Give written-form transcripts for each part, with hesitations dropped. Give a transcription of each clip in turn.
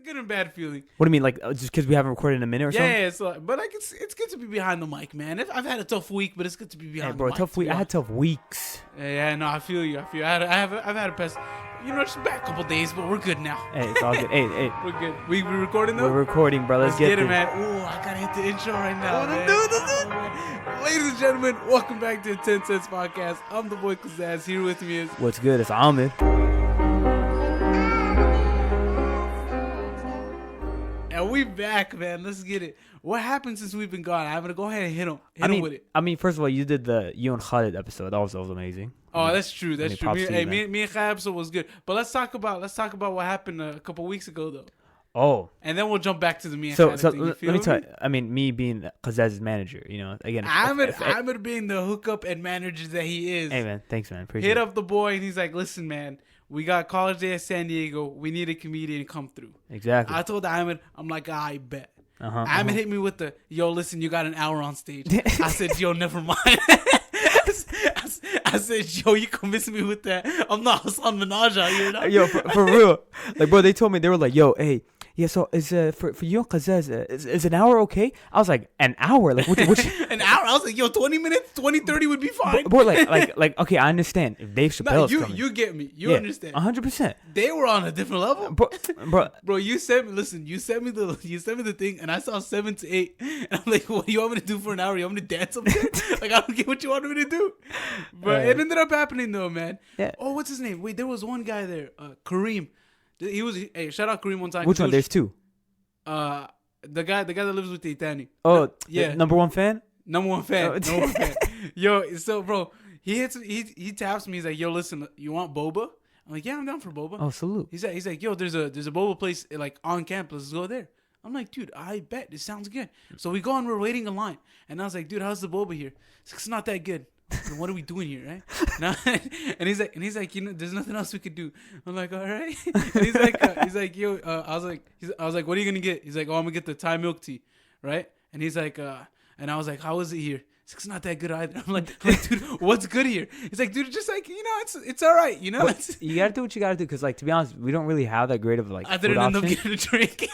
good and bad feeling. What do you mean, like just because we haven't recorded in a minute or something? Yeah, but like it's good to be behind the mic, man. I've had a tough week, but it's good to be behind the mic. Tough week. I had tough weeks. Yeah, no, I feel you. I've had a pest. Just a bad couple days, but we're good now. Hey, it's all good. Hey, we're good. We recording though? We're recording, bro. Let's get it, man. Ooh, I gotta hit the intro right now. Man. Ladies and gentlemen, welcome back to the 10 Cents Podcast. I'm the boy Kazaz. Here with me is what's good? It's Ahmed. And we back, man. Let's get it. What happened since we've been gone? I'm gonna go ahead and hit him with it. I mean, first of all, you did the you and Khalid episode. That was amazing. Oh, that's true. That's true. Me and Khalid episode was good. But let's talk about what happened a couple weeks ago, though. Oh. And then we'll jump back to the me and Khalid thing. Let me tell you. I mean, me being Kazaz's manager, again. Ahmed being the hookup and manager that he is. Hey, man. Thanks, man. Appreciate it. Hit up the boy, and he's like, listen, man. We got College Day at San Diego. We need a comedian to come through. Exactly. I told Ahmed, I'm like, I bet. Ahmed hit me with the, yo, listen, you got an hour on stage. I said, yo, never mind. I said, yo, you convinced me with that. I'm not Hassan Minaj out here. Yo, for real. Like, bro, they told me, they were like, yo, hey. Yeah, so is for you and Kazaz, is an hour okay? I was like, an hour? Like, which an hour? I was like, yo, 20 minutes, 30 would be fine. Bro, like, okay, I understand. If Dave Chappelle's coming. You get me. You understand. 100%. They were on a different level. Bro, you sent me the thing, and I saw 7 to 8. And I'm like, what do you want me to do for an hour? You want me to dance something? Like, I don't get what you wanted me to do. But it ended up happening, though, man. Yeah. Oh, what's his name? Wait, there was one guy there, Kareem. Hey, shout out Kareem one time. Which one? There's two. The guy that lives with Itani. Oh, yeah. Number one fan. Yo, so bro, he taps me. He's like, yo, listen, you want boba? I'm like, yeah, I'm down for boba. Oh, salute. He's like, yo, there's a boba place like on campus. Let's go there. I'm like, dude, I bet this sounds good. So we go and we're waiting in line, and I was like, dude, how's the boba here? It's not that good. What are we doing here, right? And he's like, there's nothing else we could do. I'm like, all right. And he's like, yo, I was like, what are you gonna get? He's like, oh, I'm gonna get the Thai milk tea, right? And he's like, and I was like, how is it here? It's not that good either. I'm like, dude, what's good here? He's like, dude, just like, it's all right, You gotta do what you gotta do, because, like, to be honest, we don't really have that great of, like, I didn't end up getting a drink.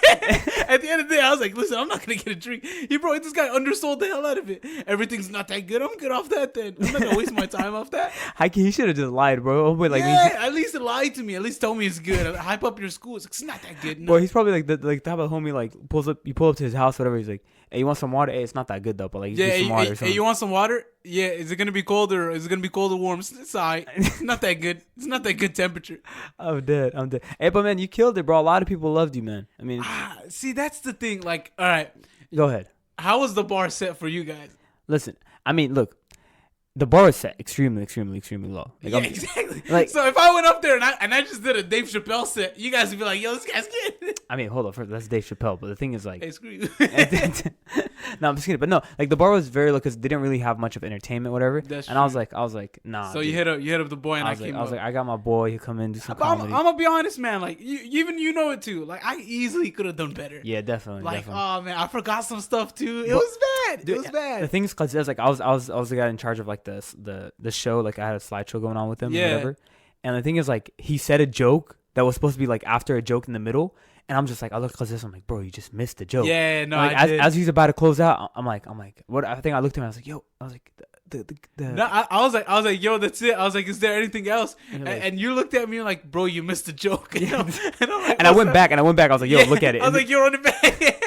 At the end of the day, I was like, listen, I'm not gonna get a drink. This guy undersold the hell out of it. Everything's not that good. I'm good off that then. I'm not gonna waste my time off that. He should have just lied, bro. But, like, at least lie to me. At least tell me it's good. Hype up your school. It's not that good. No. Bro, he's probably like the type of homie, like, you pull up to his house, whatever. He's like, hey, you want some water? Hey, it's not that good though, but like, some water or something. Hey, you want some water? Yeah, is it gonna be cold or is it gonna be cold or warm? It's alright. It's not that good. It's not that good temperature. I'm dead. Hey, but man, you killed it, bro. A lot of people loved you, man. I mean, see, that's the thing. Like, all right, go ahead. How was the bar set for you guys? Listen, I mean, look. The bar is set extremely, extremely, extremely low. Like, yeah, exactly. Like, so if I went up there and I just did a Dave Chappelle set, you guys would be like, yo, this guy's good. I mean, hold on. First, that's Dave Chappelle. But the thing is, like... Hey, screw you. No, I'm just kidding. But no, like, the bar was very low because they didn't really have much of entertainment, whatever. That's and true. I was like, nah. So dude. you hit up the boy and I came up. I was like, I got my boy. He'll come in, do some comedy. I'm going to be honest, man. Like, you know it, too. Like, I easily could have done better. Yeah, definitely. Like, definitely. Oh, man, I forgot some stuff, too. It was bad. It was bad. The thing is, because like, I was the guy in charge of, like, the show. Like, I had a slideshow going on with him or whatever. And the thing is, like, he said a joke that was supposed to be, like, after a joke in the middle. And I'm just like, I look at this, I'm like, bro, you just missed the joke. Yeah, no, like, I did. As he's about to close out, I'm like, what? I think I looked at him, I was like, yo, I was like, No, I was like, yo, that's it. I was like, is there anything else? And you looked at me like, bro, you missed the joke. Yeah. And I went back. I was like, yo, look at it. I was like, you're on it back.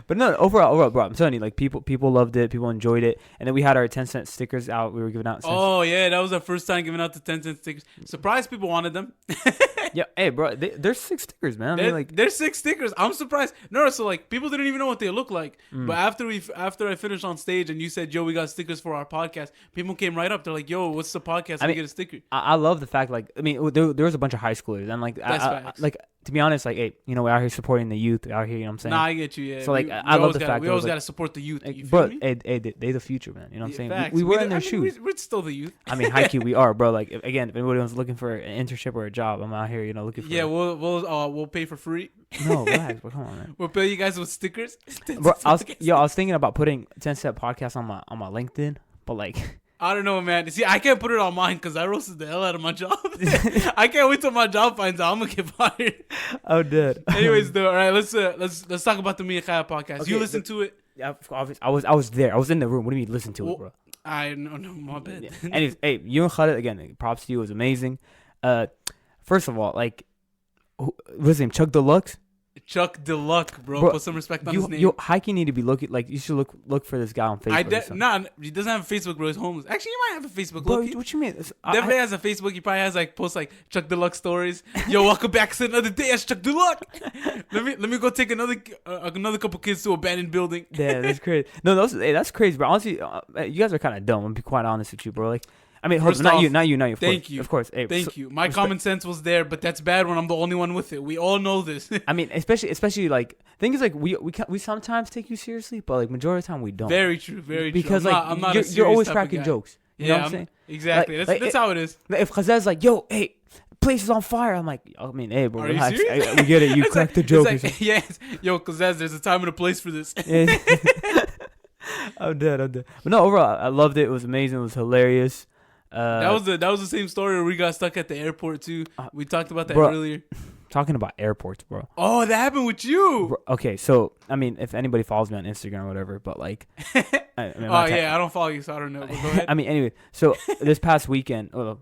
But no, overall, bro, I'm telling you, like, people loved it. People enjoyed it. And then we had our 10-cent stickers out. We were giving out. Oh, yeah. That was our first time giving out the 10-cent stickers. Surprised people wanted them. Yeah. Hey, bro, there's 6 stickers, man. There's 6 stickers. I'm surprised. No, so, like, people didn't even know what they look like. But after I finished on stage and you said, yo, we got stickers for our podcast, people came right up. They're like, yo, what's the podcast? We get a sticker. I love the fact, like, I mean, there was a bunch of high schoolers. And, like, like, to be honest, like, hey, we're out here supporting the youth. We're out here, you know what I'm saying? Nah, I get you, yeah. So, like, I love the fact we always got to support the youth. You bro, feel me? hey, they the future, man. You know what I'm saying? Facts. We were in their shoes. We're still the youth. I mean, high key, we are, bro. Like, if anybody was looking for an internship or a job, I'm out here, looking for. Yeah, we'll pay for free. No, relax, bro. Come on, man. We'll pay you guys with stickers. Bro, I was thinking about putting 10 Step Podcast on my LinkedIn, but like. I don't know, man. See, I can't put it on mine because I roasted the hell out of my job. I can't wait till my job finds out I'm gonna get fired. Oh, dude. Anyways, though, all right, let's talk about the Mia Khaya podcast. Okay, you listened to it? Yeah, I was there. I was in the room. What do you mean listen to it, bro? I no, my bad. Yeah. Anyways, hey, you and Khaled again. Props to you. It was amazing. First of all, like, what's his name? Chuck Deluxe. Chuck Deluxe, bro. Put some respect on his name. You hiking need to be looking like you should look for this guy on Facebook. He doesn't have a Facebook, bro. He's homeless. Actually, he might have a Facebook. Bro, what you mean? Definitely has a Facebook. He probably has like posts like Chuck Deluxe stories. Yo, welcome back to another day as Chuck Deluxe. let me go take another couple kids to an abandoned building. Yeah, that's crazy. No, that's crazy, bro. Honestly, you guys are kind of dumb. I'm gonna be quite honest with you, bro. Like. I mean, not you. Thank you. Of course. Hey, thank you. My common sense was there, but that's bad when I'm the only one with it. We all know this. I mean, especially like thing is like we sometimes take you seriously, but like majority of the time we don't. Very true. Because like I'm not you're always cracking jokes. You know what I'm saying? Exactly. That's how it is. If Khazaz's like, yo, hey, place is on fire, I'm like, I mean, hey, bro, are you serious? We get it. You cracked the joke. Like, yes. Yo, Khazaz, there's a time and a place for this. I'm dead. But no, overall, I loved it. It was amazing. It was hilarious. That was the same story where we got stuck at the airport too. We talked about that earlier. Talking about airports, bro. Oh, that happened with you. Bro, okay, so I mean, if anybody follows me on Instagram or whatever, but like, I don't follow you, so I don't know. But go ahead. I mean, anyway, so this past weekend, I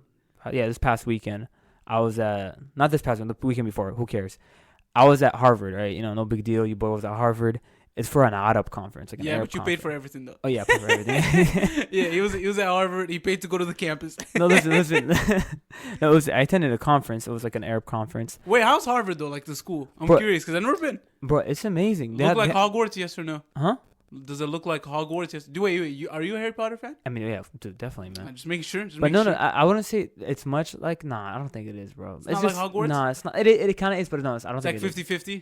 was not this past one, the weekend before. Who cares? I was at Harvard, right? You know, no big deal. You boy was at Harvard. It's for an Arab conference, like an Arab but you conference. paid for everything though. Oh yeah, I paid for everything. Yeah, he was at Harvard. He paid to go to the campus. No, listen. No, I attended a conference. It was like an Arab conference. Wait, how's Harvard though? Like the school? I'm curious because I've never been. Bro, it's amazing. Look like Hogwarts? Yes or no? Huh? Does it look like Hogwarts? Yes. Wait. Are you a Harry Potter fan? I mean, yeah, dude, definitely, man. Just making sure. But no, I wouldn't say it's much like. Nah, I don't think it is, bro. It's not just, like Hogwarts. Nah, it's not. It kind of is, but no, I don't think like it is. 50-50.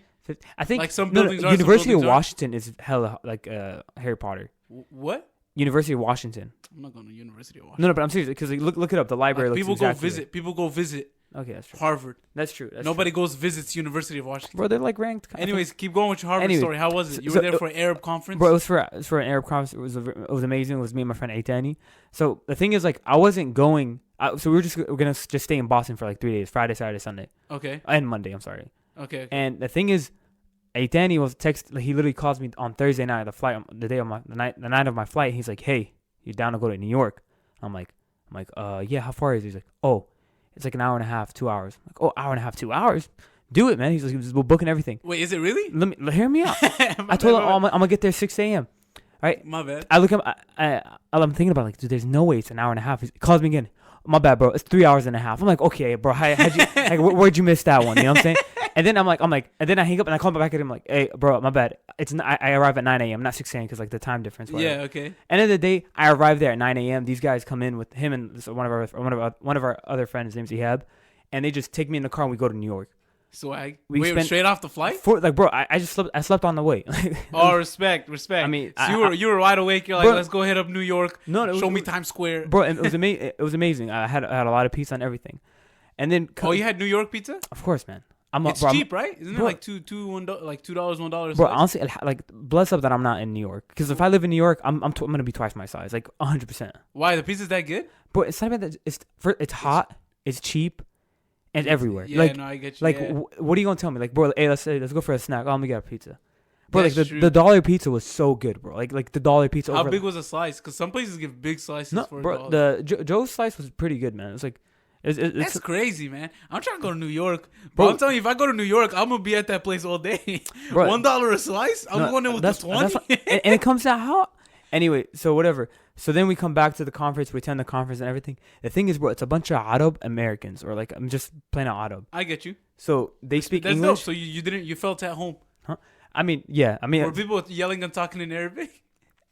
I think like some buildings are. University of Washington is hella like Harry Potter. What? University of Washington. I'm not going to University of Washington. No, but I'm serious because look it up. The library. People go visit. People go visit. Okay, that's true. Harvard. That's true. Nobody goes visits University of Washington. Bro, they're like ranked. Anyways, keep going with your Harvard story. How was it? You were there for an Arab conference? Bro, it was for an Arab conference. It was amazing. It was me and my friend Aitani. So the thing is, like, I wasn't going. So we're gonna just stay in Boston for like 3 days: Friday, Saturday, Sunday. Okay. And Monday. I'm sorry. Okay. And the thing is, Aitani was he literally calls me on Thursday night, the night of my flight. He's like, "Hey, you down to go to New York?" I'm like, yeah. How far is it? He's like, "Oh, it's like an hour and a half, 2 hours." I'm like, "Oh, hour and a half, 2 hours? Do it, man." He's like, "We're booking everything." Wait, is it really? Hear me out. I told him, I'm gonna get there 6 a.m. Right? My bad. I look up. I'm thinking about like, dude, there's no way it's an hour and a half. He calls me again. My bad, bro. It's 3 hours and a half. I'm like, okay, bro. How'd you, like, where'd you miss that one? You know what I'm saying? And then I'm like, and then I hang up and I call back at him like, hey, bro, my bad. I arrive at 9 a.m. not 6 a.m. because like the time difference. Whatever. Yeah, okay. End of the day, I arrived there at 9 a.m. These guys come in with him and one of our other friends. His name's Ehab, and they just take me in the car and we go to New York. Swag. Wait, straight off the flight? Bro, I just slept. I slept on the way. Oh, respect. I mean, so you were wide awake. You're like, bro, let's go hit up New York. Show me Times Square. Bro, it was amazing. It was amazing. I had a lot of pizza and everything, and then. Oh, you had New York pizza? Of course, man. It's cheap, right? Isn't it like $2 $1? Bro, honestly, like bless up that I'm not in New York. Because if I live in New York, I'm gonna be twice my size, like 100%. Why the pizza's that good? Bro, it's not about that. It's hot. It's cheap. And everywhere. Yeah, like, no, I get you. Like, yeah. What are you gonna tell me? Like, bro, hey, let's go for a snack. Oh, I'm gonna get a pizza. Bro, That's like true. the dollar pizza was so good, bro. Like the dollar pizza. How big was a slice? Because some places give big slices for bro, $1. the Joe's slice was pretty good, man. It's like, that's crazy, man. I'm trying to go to New York, bro. I'm telling you, if I go to New York, I'm gonna be at that place all day. Bro, $1 a slice. I'm going in with the 20. And it comes out hot. Anyway, so whatever. So then we come back to the conference, we attend the conference and everything. The thing is, bro, it's a bunch of Arab Americans, or like, I'm just playing out Arab. I get you. So they speak That's English. Dope. So you felt at home. Huh? I mean, yeah. Were people yelling and talking in Arabic?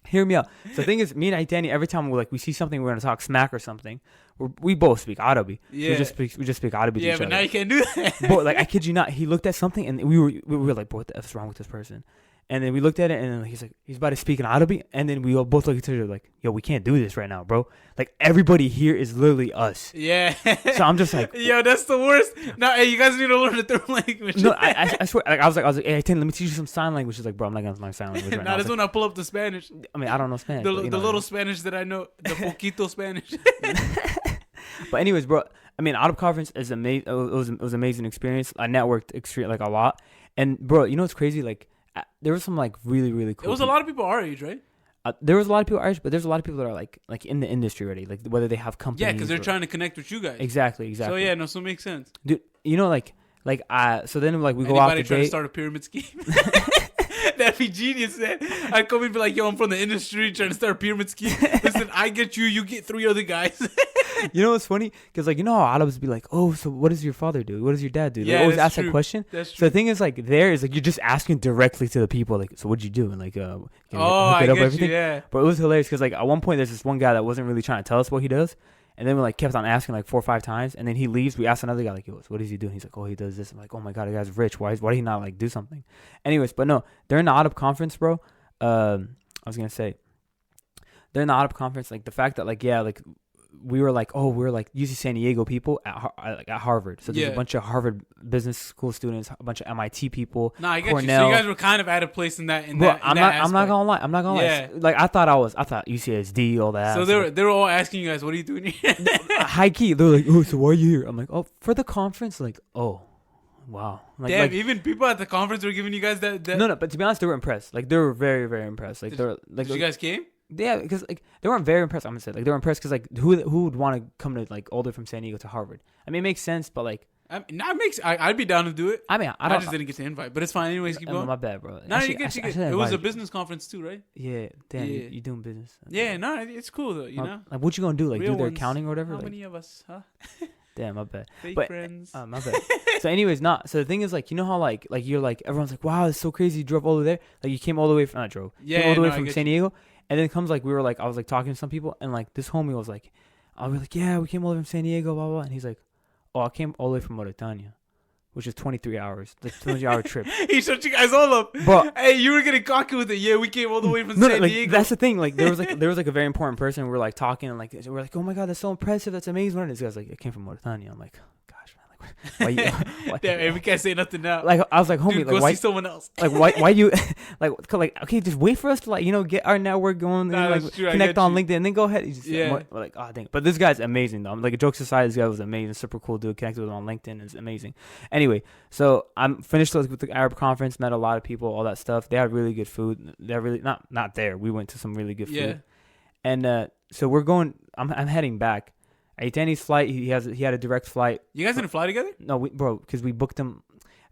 Hear me out. So the thing is, me and Danny, every time we see something, we're gonna talk smack or something. We both speak Arabic. Yeah. We just speak Arabic. Yeah, but now you can't do that. Bro, like I kid you not, he looked at something and we were like, bro, what the F is wrong with this person? And then we looked at it, and then he's about to speak in Arabic, and then we all both looked at each other like, yo, we can't do this right now, bro. Like, everybody here is literally us. Yeah. So I'm just like, yo, that's the worst. No, hey, you guys need to learn the third language. no, I swear, like, I was like, hey, Tim, let me teach you some sign language. She's like, bro, I'm not gonna learn sign language right now. That's when I pull up the Spanish. I mean, I don't know Spanish. The but, little Spanish that I know, the poquito Spanish. But anyways, bro, I mean, Arab conference is amazing. It was amazing experience. I networked like a lot, and bro, you know what's crazy? Like, there was some like really really cool. It was a lot of people our age, right? There was a lot of people our age, but there's a lot of people that are like in the industry already, like whether they have companies. Yeah, because they're trying to connect with you guys. Exactly. So yeah, no, so it makes sense. Dude, you know, so then like we go out the trying date. to start a pyramid scheme? That'd be genius, man. I'd come and be like, yo, I'm from the industry trying to start a pyramid scheme. Listen, I get you, you get 3 other guys. You know what's funny? Because like, you know how Arabs be like, oh, so what does your father do? What does your dad do? They Yeah, always that's ask true. that question. That's true. So the thing is, like, there is like you're just asking directly to the people, like, so what'd you do? And like, I get you, yeah. But it was hilarious because like at one point there's this one guy that wasn't really trying to tell us what he does, and then we like kept on asking like 4 or 5 times, and then he leaves. We asked another guy like, yo, so what does he do? And he's like, oh, he does this. I'm like, oh my god, the guy's rich. Why did he not like do something? Anyways, but no, during the Arab conference, bro. I was gonna say during the Arab conference, like the fact that like we were like UC San Diego people at Harvard. So there's a bunch of Harvard business school students, a bunch of MIT people. Nah, I get Cornell. you. So you guys were kind of at a place in that. I'm not gonna lie. Like I thought UCSD, all that. So they were all asking you guys, what are you doing here? High key, they're like, oh, so why are you here? I'm like, oh, for the conference. Like, oh, wow. Damn, even people at the conference were giving you guys that. No, but to be honest, they were impressed. Like they were very, very impressed. Like they're like, you guys came? Yeah, because like they weren't very impressed. I'm gonna say like they were impressed because like who would want to come to like all the way from San Diego to Harvard? I mean, it makes sense, but like I'd be down to do it. I mean, I just didn't get the invite, but it's fine. Anyways, keep going. My bad, bro. No, you get. It was a business conference too, right? Yeah, damn, you doing business? Yeah, no, it's cool though. You know, like what you gonna do? Like real do their ones. accounting or whatever? How like, many of us? Huh? Damn, my bad. Fake friends. My bad. So, anyways, So the thing is, like, you know how like you're like everyone's like, wow, it's so crazy. You drove all the way there. Like you came all the way from came all the way from San Diego. And then it comes like I was like talking to some people, and like this homie was like, I was like, yeah, we came all the way from San Diego, blah blah. And he's like, oh, I came all the way from Mauritania, which is 23 hours, the 23-hour trip. He shut you guys all up, bro. Hey, you were getting cocky with it. Yeah, we came all the way from San Diego. That's the thing. Like there was like a very important person. We were like talking, and like we're like, oh my god, that's so impressive. That's amazing. And this guy's like, I came from Mauritania. I'm like, gosh, man. Why Damn, hey, we can't say nothing now. Like I was like, homie, dude, like go why see someone else? Like why you like okay, just wait for us to like get our network going, nah, and, like true, connect on LinkedIn, and then go ahead. Yeah. Like oh dang. But this guy's amazing though. Like jokes aside, this guy was amazing, super cool dude. Connected with him on LinkedIn, is amazing. Anyway, so I'm finished with the Arab conference, met a lot of people, all that stuff. They had really good food. They're really not there. We went to some really good food. And so we're going. I'm heading back. Aitani's flight. He had a direct flight. You guys didn't fly together? No, because we booked him.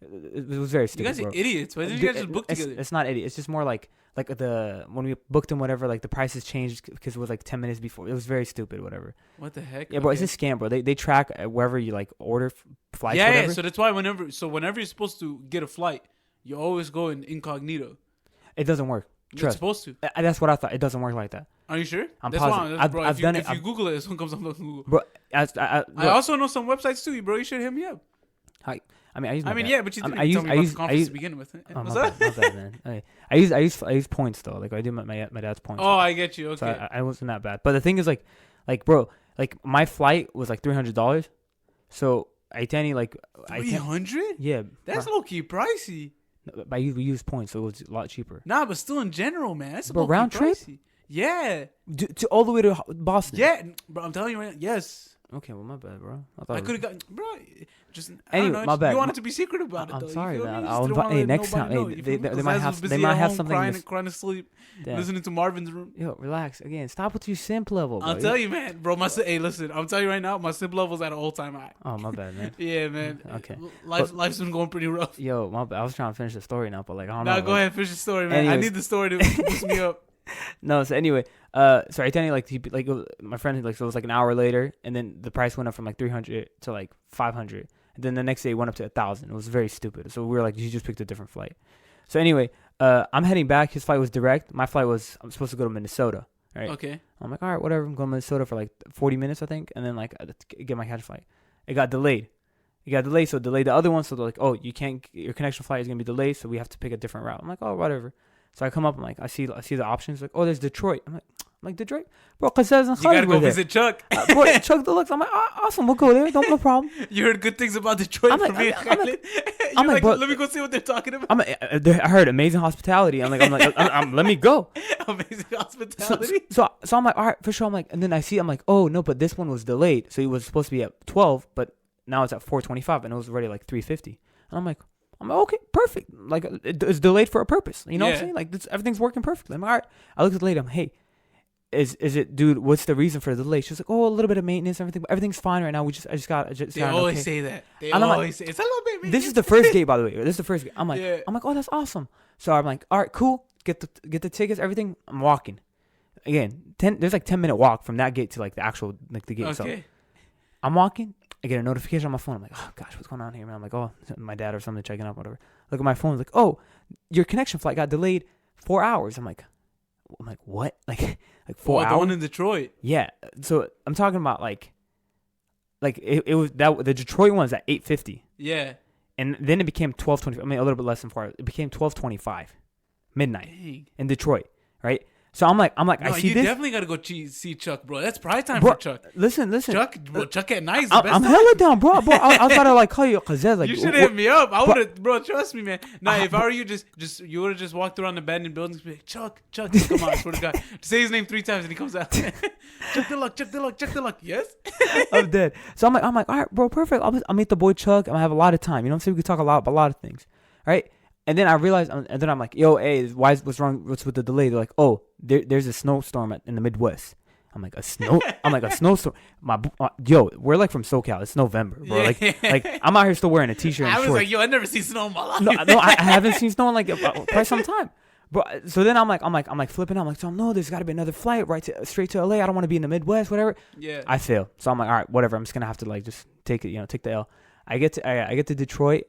It was very stupid. You guys are idiots. Why didn't you guys just book together? It's not idiot. It's just more like when we booked him, whatever. Like the prices changed because it was like 10 minutes before. It was very stupid. Whatever. What the heck? Yeah, bro. It's a scam, bro. They track wherever you like order flights. Yeah, whatever. yeah. So that's why whenever you're supposed to get a flight, you always go in incognito. It doesn't work. You're supposed to. That's what I thought. It doesn't work like that. Are you sure? I'm that's positive. why, bro, I've done it. If you Google it, this one comes up on Google. Bro, I also know some websites too, bro. You should hit me up. I mean, yeah, but you didn't tell me about the conference to begin with. Oh, my bad, man. Okay. I use points though. Like I do my dad's points. Oh, I get you. Okay. So I wasn't that bad. But the thing is, like, bro, like my flight was like $300. So Aitani, like, $300? Yeah, that's low key pricey. But we used points, so it was a lot cheaper. Nah, but still in general, man, that's bro, round trip. Pricey. Yeah, to all the way to Boston. Yeah, bro, I'm telling you right now. Yes. Okay, well, my bad, bro. I could have gotten, bro. Just anyway, I don't know, my bad. You wanted to be secret about it, though. I'm sorry, man. I'll invite. Hey, next time. Hey, they might have something. Crying to sleep, listening to Marvin's Room. Yo, relax. Again, stop with your simp level, bro. I'll tell you, man, bro. Hey, listen. I'm telling you right now, my simp level's at an all-time high. Oh, my bad, man. Yeah, man. Okay. Life's been going pretty rough. Yo, my bad. I was trying to finish the story now, but like I don't know. Nah, go ahead, finish the story, man. I need the story to boost me up. No, so anyway, sorry, Danny, my friend, like, so it was like an hour later, and then the price went up from like 300 to like 500, and then the next day it went up to 1,000. It was very stupid. So we were like, you just picked a different flight. So anyway, I'm heading back. His flight was direct. My flight I'm supposed to go to Minnesota. Right. Okay. I'm like, all right, whatever. I'm going to Minnesota for like 40 minutes, I think, and then like get my catch flight. It got delayed. You got delayed, so delay the other one. So they're like, oh, you can't. Your connection flight is gonna be delayed, so we have to pick a different route. I'm like, oh, whatever. So I come up, I'm like, I see the options. Like, oh, there's Detroit. I'm like Detroit, bro. Cause there's you gotta go visit Chuck. Bro, Chuck Deluxe. I'm like, awesome, we'll go there. No problem. You heard good things about Detroit I'm from me. I'm like, let me go see what they're talking about. I heard amazing hospitality. I'm like, let me go. Amazing hospitality. So I'm like, all right, for sure. I'm like, and then I'm like, oh no, but this one was delayed. So it was supposed to be at 12, but now it's at 4:25, and it was already like 3:50. And I'm like, okay, perfect. Like it's delayed for a purpose. You know what I'm saying? Like everything's working perfectly. I'm like, all right. I look at the lady. I'm like, hey, is it, dude? What's the reason for the delay? She's like, oh, a little bit of maintenance, everything. But everything's fine right now. They always say that. They always say it's a little bit. Maintenance. This is the first gate, by the way. This is the first gate. I'm like, oh, that's awesome. So I'm like, all right, cool. Get the tickets, everything. I'm walking. Again, there's like 10-minute walk from that gate to like the actual like the gate. Okay. So I'm walking. I get a notification on my phone. I'm like, oh gosh, what's going on here, man? I'm like, oh, my dad or something checking up, whatever. Look at my phone. It's like, oh, your connection flight got delayed 4 hours. I'm like, what? Like 4 hours? The one in Detroit. Yeah. So I'm talking about like it was that the Detroit one was at 8:50. Yeah. And then it became 12:25. I mean, a little bit less than 4 hours. It became 12:25, midnight. Dang. In Detroit, right? So I'm like, no, I see this. You definitely gotta go see Chuck, bro. That's pride time for Chuck. Listen. Chuck at night is the best I'm time. hella down, bro. I was gotta like call you because like you should have hit me up. I would have, bro. Trust me, man. Nah, if I were you, you would have just walked around the abandoned buildings, and be like, Chuck, come on, I swear to God, say his name 3 times and he comes out. Chuck the luck. Yes. I'm dead. So I'm like, all right, bro, perfect. I'll meet the boy Chuck. I'm gonna have a lot of time. You know what I'm saying? We could talk about a lot of things, right? And then I realized, and then I'm like, yo, hey, what's wrong? What's with the delay? They're like, oh, there's a snowstorm in the Midwest. I'm like, a snowstorm. Yo, we're like from SoCal. It's November, bro. Like I'm out here still wearing a t-shirt. I was shorts. like, yo, I never seen snow in my life. No, I haven't seen snow in like quite some time, bro. So then I'm like flipping out. I'm like, so no, there's got to be another flight straight to LA. I don't want to be in the Midwest, whatever. Yeah. I fail. So I'm like, all right, whatever. I'm just gonna have to like just take it, take the L. I get to Detroit.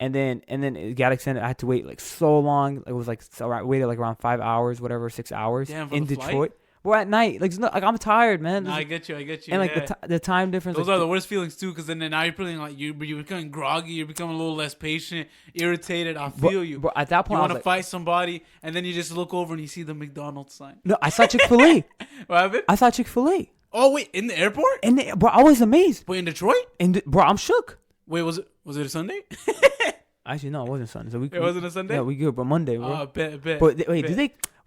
And then it got extended. I had to wait like so long. It was like I waited like around 5 hours, whatever, 6 hours in Detroit. Flight? We're at night. Like I'm tired, man. No, I get you. And like the time difference. Those are the worst feelings too, because then now you're feeling like you're becoming groggy. You're becoming a little less patient, irritated. I feel you. Bro, at that point, you want to fight somebody, and then you just look over and you see the McDonald's sign. No, I saw Chick-fil-A. What happened? I saw Chick-fil-A. Oh wait, in the airport? Bro, I was amazed. Wait, in Detroit? Bro, I'm shook. Wait, was it a Sunday? Actually, no, it wasn't Sunday. So it wasn't a Sunday? Yeah, we good, but Monday, bro. Oh, bet. But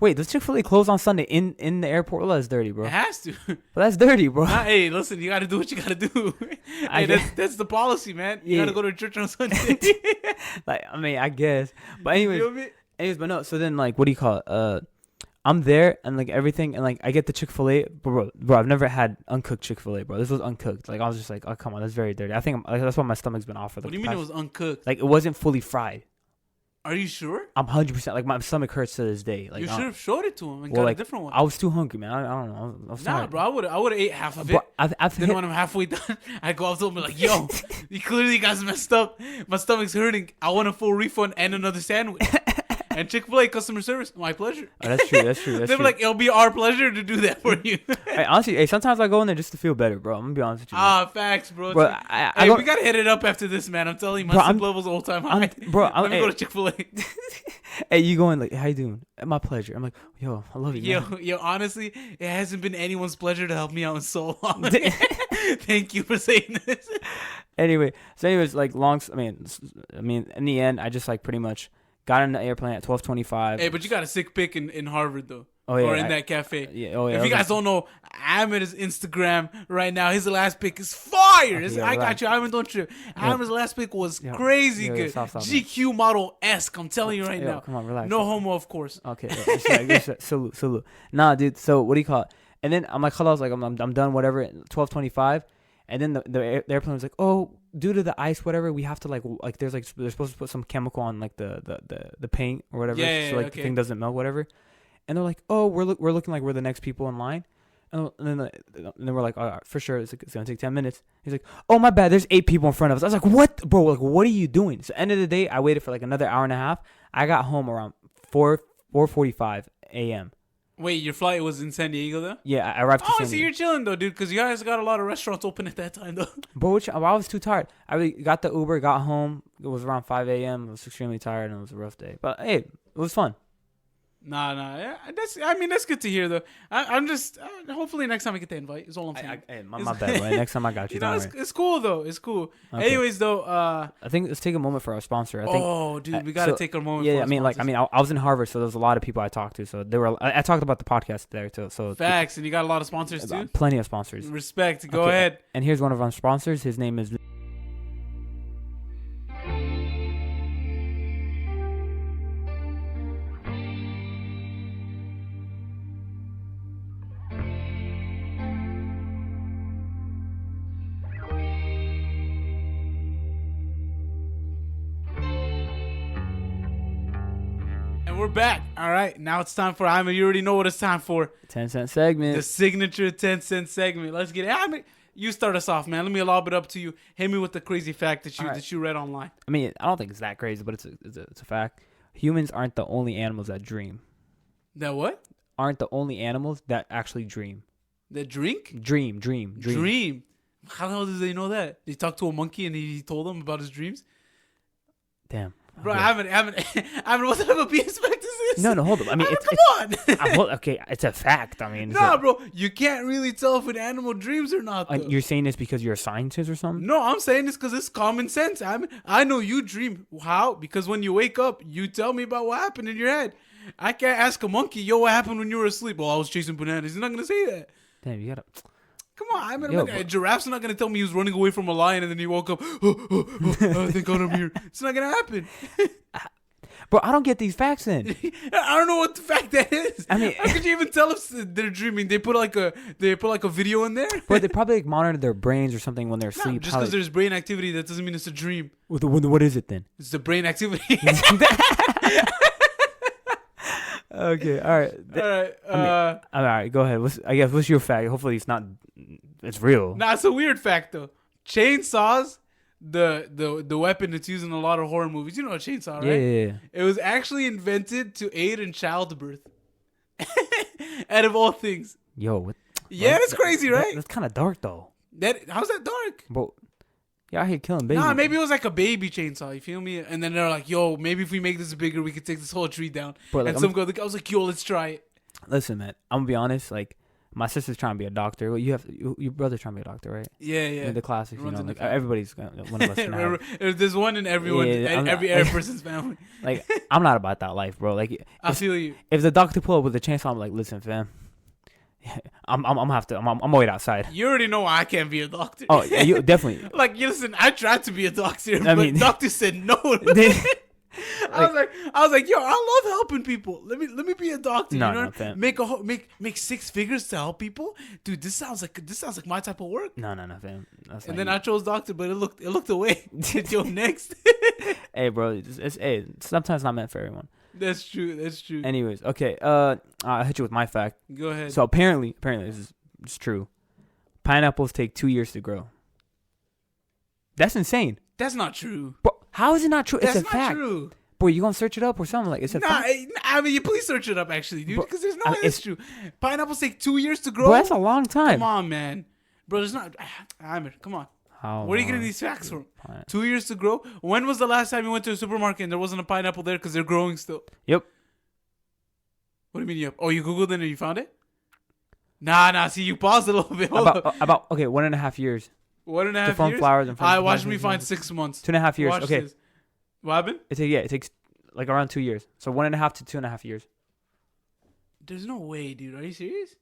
wait, does Chick-fil-A close on Sunday in the airport? Well, that's dirty, bro. It has to. But that's dirty, bro. Hey, listen, you got to do what you got to do. That's the policy, man. You got to go to church on Sunday. I guess. But anyways, but no, so then, like, what do you call it? I'm there, and, like, everything, and, like, I get the Chick-fil-A. Bro, I've never had uncooked Chick-fil-A, bro. This was uncooked. Like, I was just like, oh, come on, that's very dirty. I think that's why my stomach's been off for, like, what do you mean it was uncooked? Like, it wasn't fully fried. Are you sure? I'm 100%. Like, my stomach hurts to this day. Like, you should have showed it to him and got a different one. I was too hungry, man. I don't know. I was tired. Bro. I would have ate half of it. Then when I'm halfway done, I go up to him and be like, yo, you clearly got messed up. My stomach's hurting. I want a full refund and another sandwich. And Chick-fil-A customer service, my pleasure. Oh, that's true. They're like, it'll be our pleasure to do that for you. Honestly, sometimes I go in there just to feel better, bro. I'm gonna be honest with you. Facts, bro. Bro, we gotta hit it up after this, man. I'm telling you, my sip level's all time high. Let me go to Chick-fil-A. Hey, you going like, how you doing? My pleasure. I'm like, yo, I love you, man. Yo, honestly, it hasn't been anyone's pleasure to help me out in so long. Thank you for saying this. Anyways, like I mean, in the end, I just like pretty much got on the airplane at 12:25. Hey, but you got a sick pic in Harvard though. Oh yeah, or in that cafe. Yeah. Oh yeah. If you guys don't know, Ahmed's Instagram right now, his last pick is fire. Okay, I got you, Ahmed. Don't trip. Ahmed's last pick was crazy good. Stop, GQ model-esque. I'm telling you right now. Come on, relax. No homo, of course. Okay. Salute. Nah, dude. So what do you call it? And then I'm like, I'm done. Whatever. 12:25. And then the airplane was like, oh, due to the ice, whatever, we have to like they're supposed to put some chemical on like the paint or whatever, the thing doesn't melt, whatever. And they're like, oh, we're looking like we're the next people in line. And then we're like, all right, for sure, it's gonna take 10 minutes. He's like, oh my bad, there's 8 people in front of us. I was like, what, bro? Like, what are you doing? So end of the day, I waited for like another hour and a half. I got home around 4:45 a.m. Wait, your flight was in San Diego though? Yeah, I arrived to Oh, San so Diego. you're chilling though, dude, because you guys got a lot of restaurants open at that time though. But I was too tired. I really got the Uber, got home. It was around 5 a.m. I was extremely tired, and it was a rough day. But hey, it was fun. Nah. Yeah, that's good to hear though. I'm just hopefully next time I get the invite. Is all I'm saying. Hey, my bad. Right? Next time I got you. You know, Don't worry. it's cool though. It's cool. Okay. Anyways though, I think let's take a moment for our sponsor. I think. oh dude, we gotta take a moment. Yeah, for our sponsors. I was in Harvard, so there was a lot of people I talked to. So there were. I talked about the podcast there too. So Facts, and you got a lot of sponsors too. Plenty of sponsors. Respect. Go Okay, ahead. And here's one of our sponsors. His name is. And we're back. All right, now it's time for Hyman. You already know what it's time for. 10-cent segment. The signature 10-cent segment. Let's get it. Hyman, you start us off, man. Let me lob it up to you. Hit me with the crazy fact that you read online. I mean, I don't think it's that crazy, but it's a fact. Humans aren't the only animals that dream. That what? Aren't the only animals that actually dream. That drink? Dream. How the hell did they know that? They talked to a monkey and he told them about his dreams? Damn. Bro, Okay. I haven't. What type of BS fact is this? No, hold up. I mean, come on. okay, it's a fact. I mean, Nah, bro, you can't really tell if an animal dreams or not. Though. you're saying this because you're a scientist or something? No, I'm saying this because it's common sense. I know you dream. How? Because when you wake up, you tell me about what happened in your head. I can't ask a monkey, yo, what happened when you were asleep? Well, I was chasing bananas. He's not gonna say that. Damn, you gotta. Come on, Yo, a giraffe's not gonna tell me he was running away from a lion and then he woke up. Thank God I'm here. It's not gonna happen. Bro, I don't get these facts in. I don't know what the fact that is. I mean, how could you even tell if they're dreaming? They put like a video in there. But they probably monitor their brains or something when they're asleep. Just because there's brain activity, that doesn't mean it's a dream. What is it then? It's the brain activity. Okay, all right. All right, go ahead. What's your fact? Hopefully it's not. It's real. Nah, it's a weird fact though. Chainsaws, the weapon that's used in a lot of horror movies. You know a chainsaw, right? Yeah. It was actually invented to aid in childbirth. Out of all things. Yo, what? Yeah, that's crazy, right? That's kind of dark though. How's that dark? Bro, you're out here killing babies. Nah, maybe it was like a baby chainsaw. You feel me? And then they're like, "Yo, maybe if we make this bigger, we could take this whole tree down." Bro, like, and some guy was like, "Yo, let's try it." Listen, man. I'm gonna be honest. Like, my sister's trying to be a doctor. Well, your brother's trying to be a doctor, right? Yeah. The classics, you know, like family. everybody's one of us. Gonna have. There's one in everyone, every person's family. Like, I'm not about that life, bro. Like, I feel you. If the doctor pull up with a chainsaw, I'm like, listen, fam. I'm gonna wait outside. You already know why I can't be a doctor. Oh, yeah, you definitely. Like, listen, I tried to be a doctor, I but mean, doctor said no. I was like, yo, I love helping people. Let me be a doctor. No, you know? no, fam. Make 6 figures to help people, dude. This sounds like my type of work. No, fam. And then I chose doctor, but it looked away. Yo, next. Hey, bro, sometimes not meant for everyone. That's true. Anyways, okay. I'll hit you with my fact. Go ahead. So apparently, it's true. Pineapples take 2 years to grow. That's insane. That's not true. Bro, how is it not true? That's it's a not fact. true. Bro, you gonna search it up or something? Like, it's a fact. I mean, you please search it up, actually, dude, because there's no way it's that's true. Pineapples take 2 years to grow. Bro, that's a long time. Come on, man. Bro, there's not. Amir, come on. Where are you getting these facts from? 2 years to grow? When was the last time you went to a supermarket and there wasn't a pineapple there because they're growing still? Yep. What do you mean yep? Oh, you Googled it and you found it? Nah. See, you paused a little bit. About 1.5 years. 1.5 to form years? flowers and I watched me find 6 months. 2.5 years. Watch Okay. this. What happened? It takes like around 2 years. So 1.5 to 2.5 years. There's no way, dude. Are you serious?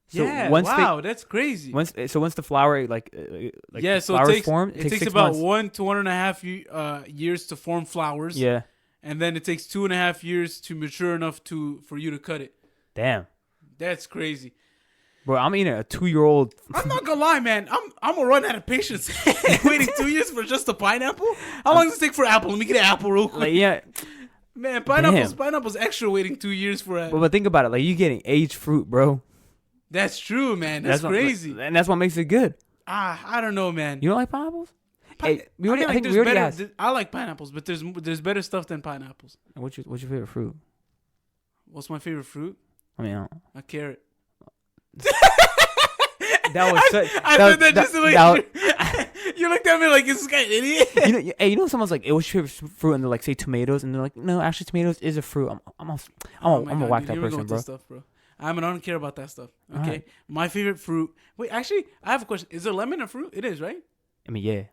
So yeah. wow, that's crazy. Once the flower so it takes 6 about months. 1 to 1.5 years to form flowers. Yeah. And then it takes 2.5 years to mature enough for you to cut it. Damn. That's crazy. Bro, I'm eating a 2-year-old. I'm not gonna lie, man. I'm gonna run out of patience waiting 2 years for just a pineapple. How long does it take for an apple? Let me get an apple real quick. Like, yeah. Man, pineapple's extra waiting 2 years for a. But think about it. Like, you getting aged fruit, bro. That's true, man. That's crazy. And that's what makes it good. I don't know, man. You don't like pineapples? I like pineapples, but there's better stuff than pineapples. What's your favorite fruit? What's my favorite fruit? I mean, A carrot. that was such. I said that just to look. You looked at me like, is this guy an idiot? You know, someone's like, "What's your favorite fruit?" And they're like, "Say tomatoes," and they're like, "No, actually, tomatoes is a fruit." I'm gonna whack that person, bro. Stuff, bro. I don't care about that stuff. Okay, Right. My favorite fruit. Wait, actually, I have a question. Is a lemon a fruit? It is, right? I mean, yeah.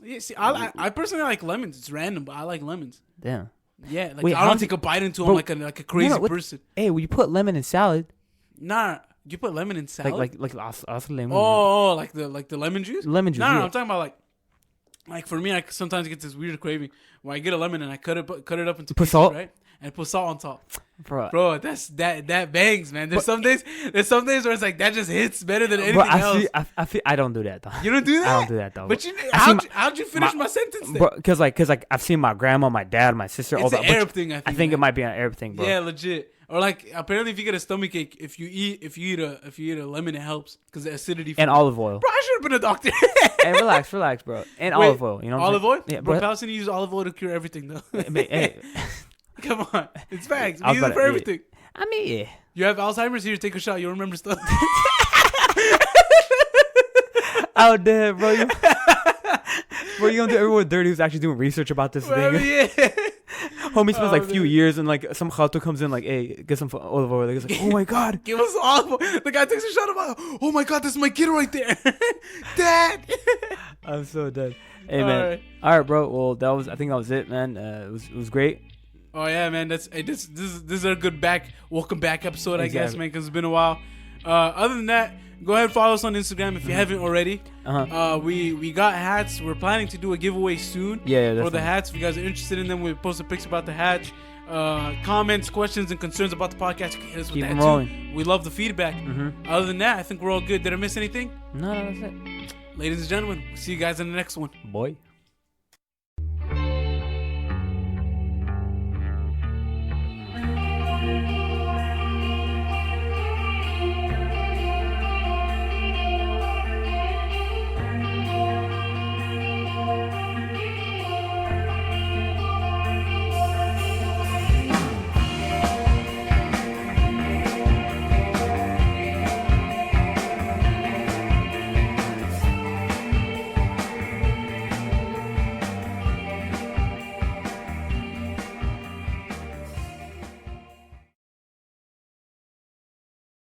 Yeah. See, I personally like lemons. It's random, but I like lemons. Damn. Yeah, like Wait, I don't take a bite into them like a crazy person. Hey, when you put lemon in salad, Nah, you put lemon in salad. like lemon. Oh, like the lemon juice. Lemon juice. No, yeah. I'm talking about like for me, I sometimes get this weird craving where I get a lemon and I cut it up into pieces, salt? right? And put salt on top. Bro, that bangs, man. There's some days where it's like that just hits better than anything else. I don't do that though. You don't do that? I don't do that though. But how'd you finish my sentence then? Bro, cause I've seen my grandma, my dad, my sister. It's all that. an Arab thing, I think. It might be an Arab thing, bro. Yeah, legit. Or like apparently, if you get a stomachache, if you eat a lemon, it helps because the acidity. And olive oil. Bro, I should have been a doctor. Hey, relax, bro. And olive oil. You know. Olive oil. Yeah, bro. Palestinians use olive oil to cure everything, though. Hey. Come on, it's facts. We use it for everything. I mean, yeah. You have Alzheimer's? Here, take a shot. You'll remember stuff. Out there, bro. Bro, you gonna do everyone dirty who's actually doing research about this thing. Yeah. Homie spends like a few years and like some khato comes in like, hey, get some olive oil. Like, it's like, oh my god. Give us olive oil. The guy takes a shot of olive oil. Oh my god, that's my kid right there. Dad. I'm so dead. Hey, man. All right, bro. Well, I think that was it, man. It was great. Oh yeah, man. This is a good welcome back episode, I guess, man, because it's been a while. Other than that, go ahead and follow us on Instagram if you haven't already. We got hats. We're planning to do a giveaway soon. Yeah, for the hats. If you guys are interested in them, we post a pics about the hats. Comments, questions, and concerns about the podcast. You can hit us with that too. We love the feedback. Other than that, I think we're all good. Did I miss anything? No, that's it. Ladies and gentlemen, see you guys in the next one. Boy.